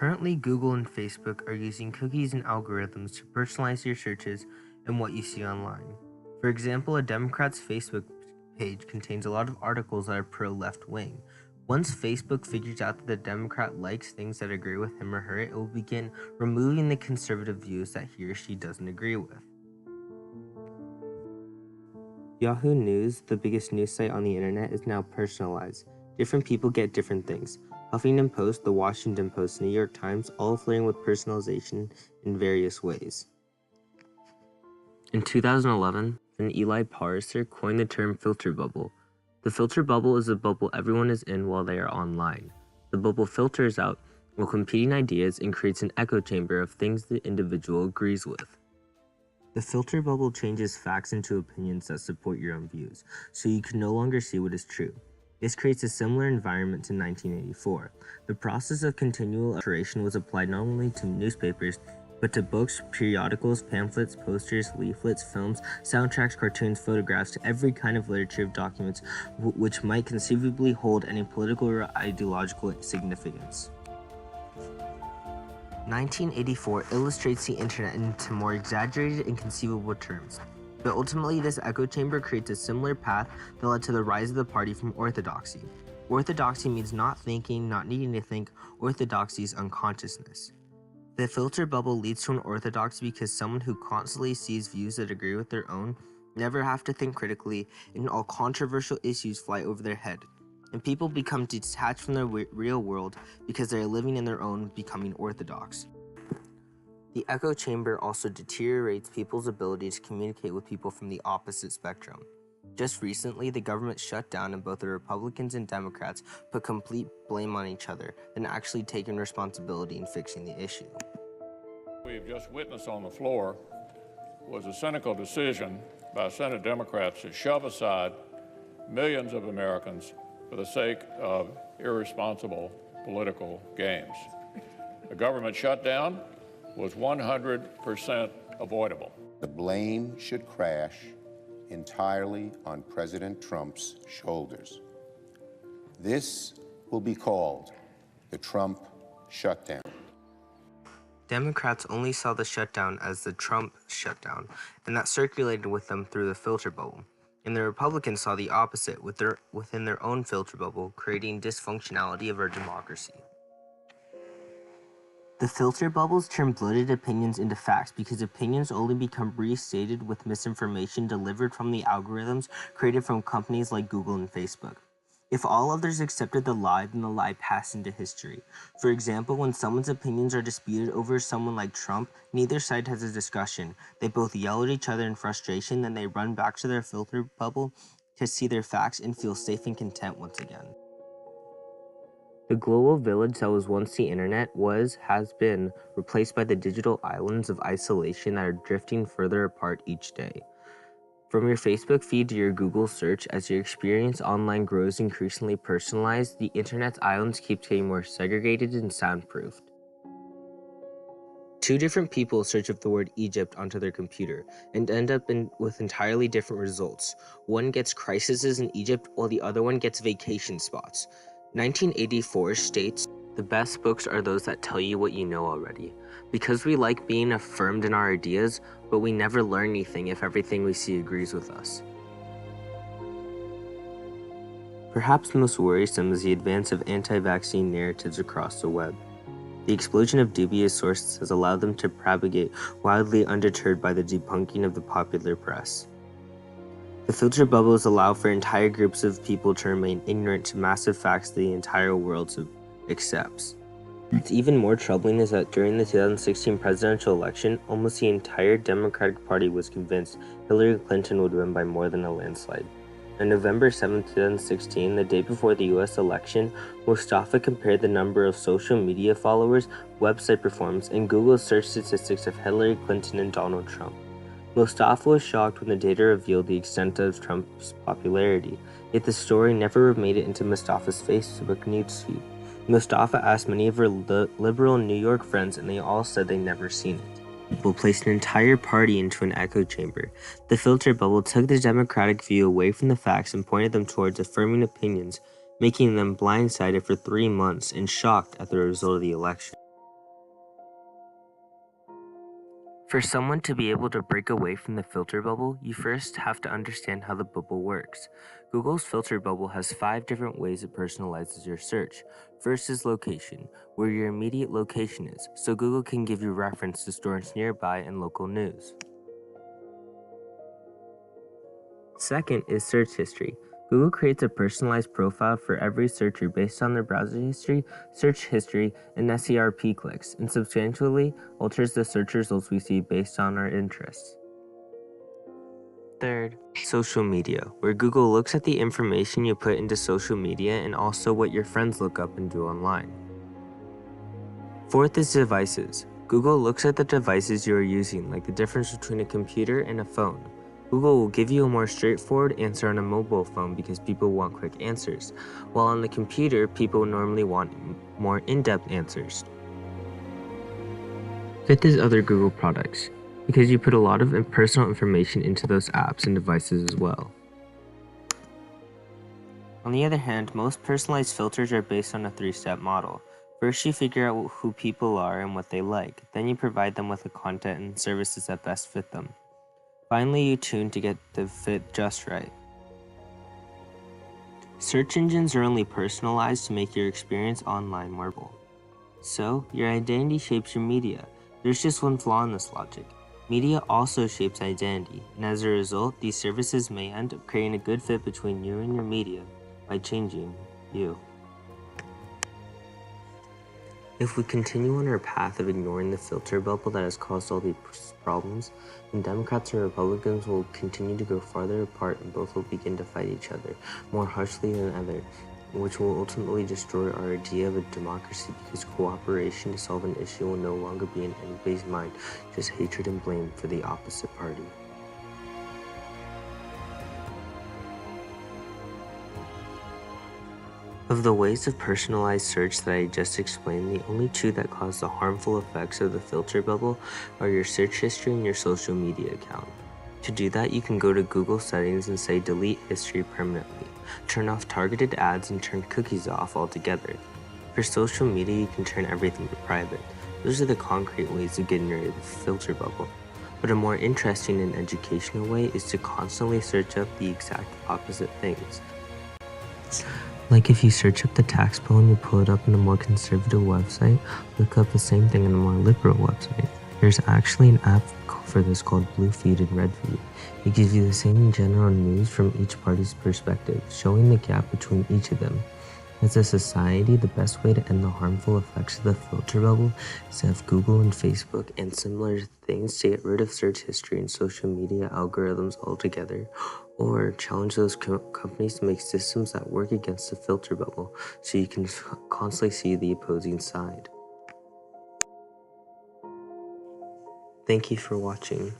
Currently, Google and Facebook are using cookies and algorithms to personalize your searches and what you see online. For example, a Democrat's Facebook page contains a lot of articles that are pro-left wing. Once Facebook figures out that the Democrat likes things that agree with him or her, it will begin removing the conservative views that he or she doesn't agree with. Yahoo News, the biggest news site on the internet, is now personalized. Different people get different things. Huffington Post, The Washington Post, New York Times, all flirting with personalization in various ways. In 2011, Eli Pariser coined the term filter bubble. The filter bubble is a bubble everyone is in while they are online. The bubble filters out while competing ideas and creates an echo chamber of things the individual agrees with. The filter bubble changes facts into opinions that support your own views, so you can no longer see what is true. This creates a similar environment to 1984. The process of continual iteration was applied not only to newspapers, but to books, periodicals, pamphlets, posters, leaflets, films, soundtracks, cartoons, photographs, to every kind of literature of documents which might conceivably hold any political or ideological significance. 1984 illustrates the internet into more exaggerated and conceivable terms. But ultimately, this echo chamber creates a similar path that led to the rise of the party from orthodoxy. Orthodoxy means not thinking, not needing to think. Orthodoxy is unconsciousness. The filter bubble leads to an orthodoxy because someone who constantly sees views that agree with their own never have to think critically, and all controversial issues fly over their head. And people become detached from the real world because they are living in their own, becoming orthodox. The echo chamber also deteriorates people's ability to communicate with people from the opposite spectrum. Just recently, the government shut down and both the Republicans and Democrats put complete blame on each other than actually taking responsibility in fixing the issue. We've just witnessed on the floor was a cynical decision by Senate Democrats to shove aside millions of Americans for the sake of irresponsible political gains. The government shutdown was 100% avoidable. The blame should crash entirely on President Trump's shoulders. This will be called the Trump shutdown. Democrats only saw the shutdown as the Trump shutdown, and that circulated with them through the filter bubble. And the Republicans saw the opposite within their own filter bubble, creating dysfunctionality of our democracy. The filter bubbles turn bloated opinions into facts because opinions only become restated with misinformation delivered from the algorithms created from companies like Google and Facebook. If all others accepted the lie, then the lie passed into history. For example, when someone's opinions are disputed over someone like Trump, neither side has a discussion. They both yell at each other in frustration, then they run back to their filter bubble to see their facts and feel safe and content once again. The global village that was once the internet has been replaced by the digital islands of isolation that are drifting further apart each day. From your Facebook feed to your Google search, as your experience online grows increasingly personalized, the internet's islands keep getting more segregated and soundproofed. Two different people search up the word Egypt onto their computer and end up with entirely different results. One gets crises in Egypt while the other one gets vacation spots. 1984 states, "The best books are those that tell you what you know already, because we like being affirmed in our ideas, but we never learn anything if everything we see agrees with us." Perhaps most worrisome is the advance of anti-vaccine narratives across the web. The explosion of dubious sources has allowed them to propagate wildly undeterred by the debunking of the popular press. The filter bubbles allow for entire groups of people to remain ignorant to massive facts that the entire world accepts. What's even more troubling is that during the 2016 presidential election, almost the entire Democratic Party was convinced Hillary Clinton would win by more than a landslide. On November 7, 2016, the day before the US election, Mustafa compared the number of social media followers, website performance, and Google search statistics of Hillary Clinton and Donald Trump. Mustafa was shocked when the data revealed the extent of Trump's popularity, yet the story never made it into Mustafa's Facebook newsfeed. Mustafa asked many of her liberal New York friends, and they all said they'd never seen it. People placed an entire party into an echo chamber. The filter bubble took the democratic view away from the facts and pointed them towards affirming opinions, making them blindsided for 3 months and shocked at the result of the election. For someone to be able to break away from the filter bubble, you first have to understand how the bubble works. Google's filter bubble has 5 different ways it personalizes your search. First is location, where your immediate location is, so Google can give you reference to stores nearby and local news. Second is search history. Google creates a personalized profile for every searcher based on their browser history, search history, and SERP clicks, and substantially alters the search results we see based on our interests. Third, social media, where Google looks at the information you put into social media and also what your friends look up and do online. Fourth is devices. Google looks at the devices you are using, like the difference between a computer and a phone. Google will give you a more straightforward answer on a mobile phone because people want quick answers, while on the computer, people normally want more in-depth answers. Fifth is other Google products, because you put a lot of personal information into those apps and devices as well. On the other hand, most personalized filters are based on a 3-step model. First, you figure out who people are and what they like. Then you provide them with the content and services that best fit them. Finally, you tune to get the fit just right. Search engines are only personalized to make your experience online more memorable. So, your identity shapes your media. There's just one flaw in this logic. Media also shapes identity, and as a result, these services may end up creating a good fit between you and your media by changing you. If we continue on our path of ignoring the filter bubble that has caused all these problems, then Democrats and Republicans will continue to go farther apart and both will begin to fight each other more harshly than ever, which will ultimately destroy our idea of a democracy because cooperation to solve an issue will no longer be in anybody's mind, just hatred and blame for the opposite party. Of the ways of personalized search that I just explained, the only 2 that cause the harmful effects of the filter bubble are your search history and your social media account. To do that, you can go to Google settings and say delete history permanently, turn off targeted ads, and turn cookies off altogether. For social media, you can turn everything to private. Those are the concrete ways of getting rid of the filter bubble. But a more interesting and educational way is to constantly search up the exact opposite things. Like if you search up the tax bill and you pull it up on a more conservative website, look up the same thing on a more liberal website. There's actually an app for this called BlueFeed and RedFeed. It gives you the same general news from each party's perspective, showing the gap between each of them. As a society, the best way to end the harmful effects of the filter bubble is to have Google and Facebook and similar things to get rid of search history and social media algorithms altogether, or challenge those companies to make systems that work against the filter bubble so you can constantly see the opposing side. Thank you for watching.